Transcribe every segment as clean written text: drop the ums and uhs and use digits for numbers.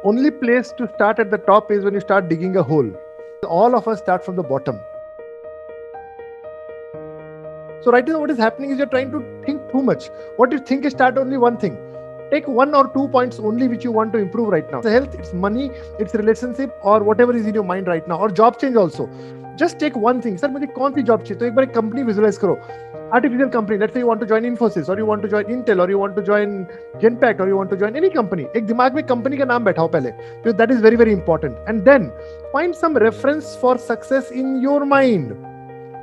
only place to start at the top is when you start digging a hole. All of us start from the bottom. So right now what is happening is you're trying to think too much. What you think is start only one thing. Take 1 or 2 points only which you want to improve right now. It's health, it's money, it's relationship or whatever is in your mind right now, or job change also. Just take one thing. Sir, मुझे कौन सी job चाहिए? तो एक बार एक company visualize करो. Artificial company. Let's say you want to join Infosys or you want to join Intel or you want to join Genpact or you want to join any company. एक दिमाग में company का नाम बैठाओ पहले. Because that is very very important. And then find some reference for success in your mind.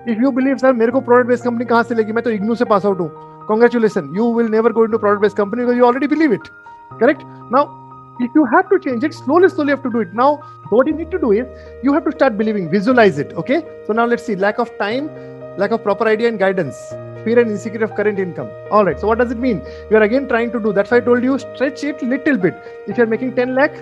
If you believe sir मेरे को product based company कहाँ से लेगी? मैं तो IGNOU से pass out हूँ. Congratulations, you will never go into product based company because you already believe it. Correct? Now, if you have to change it, slowly you have to do it. Now, what you need to do is, you have to start believing, visualize it, okay? So now let's see, lack of time, lack of proper idea and guidance, fear and insecurity of current income. All right, so what does it mean? You are again trying to do, that's why I told you, stretch it little bit. If you are making 10 lakh,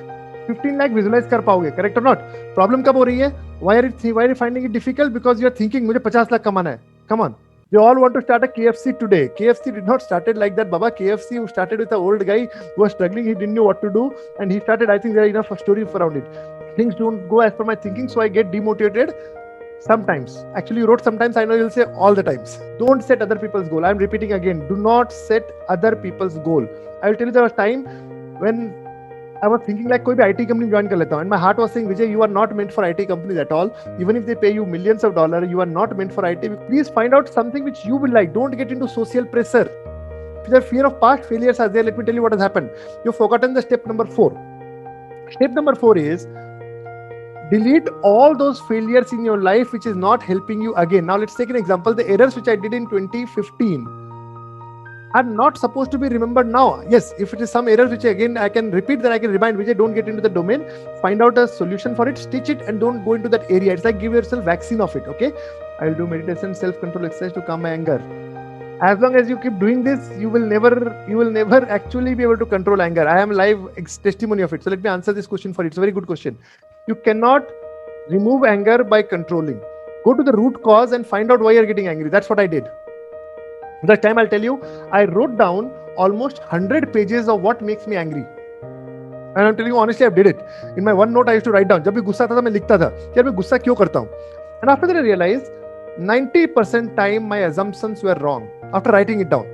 15 lakh visualize कर पाओगे, correct or not? Problem कब हो रही है? Why are you finding it difficult? Because you are thinking मुझे 50 lakh कमाना है. Come on. They all want to start a KFC today. KFC did not started like that, Baba. KFC started with an old guy who was struggling. He didn't know what to do. And he started, I think there are enough stories around it. Things don't go as per my thinking, so I get demotivated sometimes. Actually, you wrote sometimes. I know you'll say all the times. Don't set other people's goal. I'm repeating again. Do not set other people's goal. I will tell you there was time when I was thinking like कोई भी IT company join कर लेता हूँ, and my heart was saying, Vijay, you are not meant for IT companies at all. Even if they pay you millions of dollars, you are not meant for IT. Please find out something which you will like. Don't get into social pressure. If the fear of past failures are there, let me tell you what has happened. You've forgotten the step number 4. Step number 4 is delete all those failures in your life which is not helping you again. Now let's take an example. The errors which I did in 2015 are not supposed to be remembered now. Yes, if it is some error which again I can repeat, then I can remind Vijay, don't get into the domain, find out a solution for it, stitch it and don't go into that area. It's like give yourself vaccine of it, okay? I'll do meditation, self-control exercise to calm my anger. As long as you keep doing this, you will never actually be able to control anger. I am live testimony of it. So let me answer this question for you. It's a very good question. You cannot remove anger by controlling. Go to the root cause and find out why you're getting angry. That's what I did. That time I'll tell you, I wrote down almost 100 pages of what makes me angry. And I'm telling you honestly, I did it. In my one note, I used to write down. जब भी गुस्सा आता था, मैं लिखता था कि यार मैं गुस्सा क्यों करता हूँ. And after that, I realized 90% time my assumptions were wrong. After writing it down.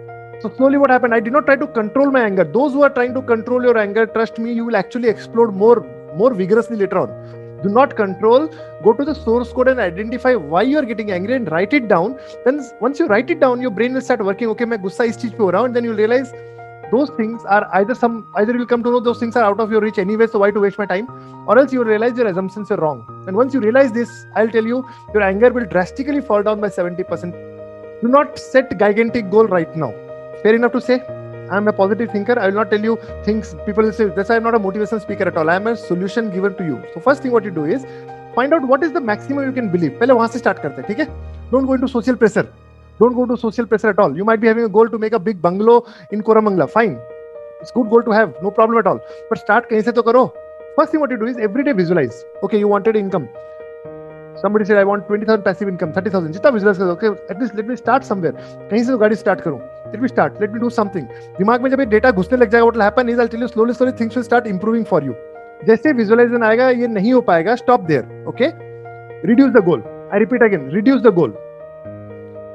So slowly what happened? I did not try to control my anger. Those who are trying to control your anger, trust me, you will actually explode more vigorously later on. Do not control. Go to the source code and identify why you are getting angry and write it down. Then once you write it down, your brain will start working. Okay, मैं गुस्सा इस चीज पे हो रहा हूँ, and then you'll realize those things are either you'll come to know those things are out of your reach anyway, so why to waste my time, or else you'll realize your assumptions are wrong. And once you realize this, I'll tell you, your anger will drastically fall down by 70%. Do not set gigantic goal right now. Fair enough to say? I'm a positive thinker. I will not tell you things people will say. That's why I'm not a motivational speaker at all. I'm a solution giver to you. So first thing what you do is find out what is the maximum you can believe. पहले वहाँ से start करते हैं, ठीक है? Don't go into social pressure. Don't go to social pressure at all. You might be having a goal to make a big bungalow in Koramangala. Fine. It's good goal to have. No problem at all. But start कहीं से तो करो. First thing what you do is every day visualize. Okay, you wanted income. Somebody said I want 20,000 passive income, 30,000. जितना visualize करो. Okay, at least let me start somewhere. कहीं से तो गाड़ी start करूँ. Let me start. Let me do something. दिमाग में जब ये डेटा घुसने लग जाएगा, what will happen is I'll tell you slowly things will start improving for you. जैसे visualization आएगा, ये नहीं हो पाएगा. Stop there. Okay? Reduce the goal. I repeat again. Reduce the goal.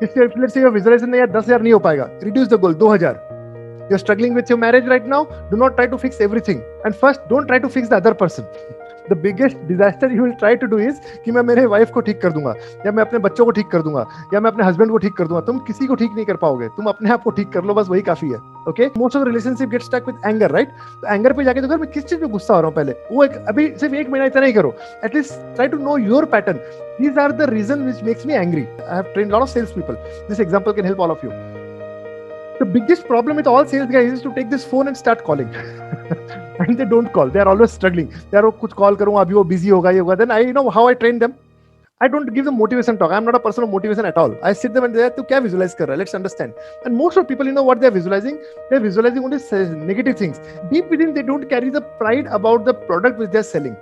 If let's say your visualization नहीं है, 10,000 नहीं हो पाएगा. Reduce the goal. 2,000. You're struggling with your marriage right now. Do not try to fix everything. And first, don't try to fix the other person. The biggest disaster you will try to do is कि मैं मेरे wife को ठीक कर दूंगा, या मैं अपने बच्चों को ठीक कर दूंगा, या मैं अपने हस्बैंड को ठीक कर दूंगा. तुम किसी को ठीक नहीं कर पाओगे. तुम अपने आप को ठीक कर लो, बस वही काफी है. Okay? Most of the relationship get stuck with anger, right? तो एंगर पे जाके देखो मैं किस चीज पे गुस्सा हो रहा हूँ पहले. वो एक अभी सिर्फ 1 महीना इतना ही करो. At least try to know your pattern. These are the reasons which makes me angry. I have trained a lot of sales people. This example can help all of you. The biggest problem with all sales guys is to take this phone and start calling. And they don't call. They are always struggling. They are कुछ call करूँ अभी वो busy होगा ये होगा. Then I know how I train them. I don't give them motivation talk. I'm not a person of motivation at all. I sit them and they are तू क्या visualize कर रहा है? Let's understand. And most of people, you know what they are visualizing? They are visualizing only negative things. Deep within, they don't carry the pride about the product which they are selling.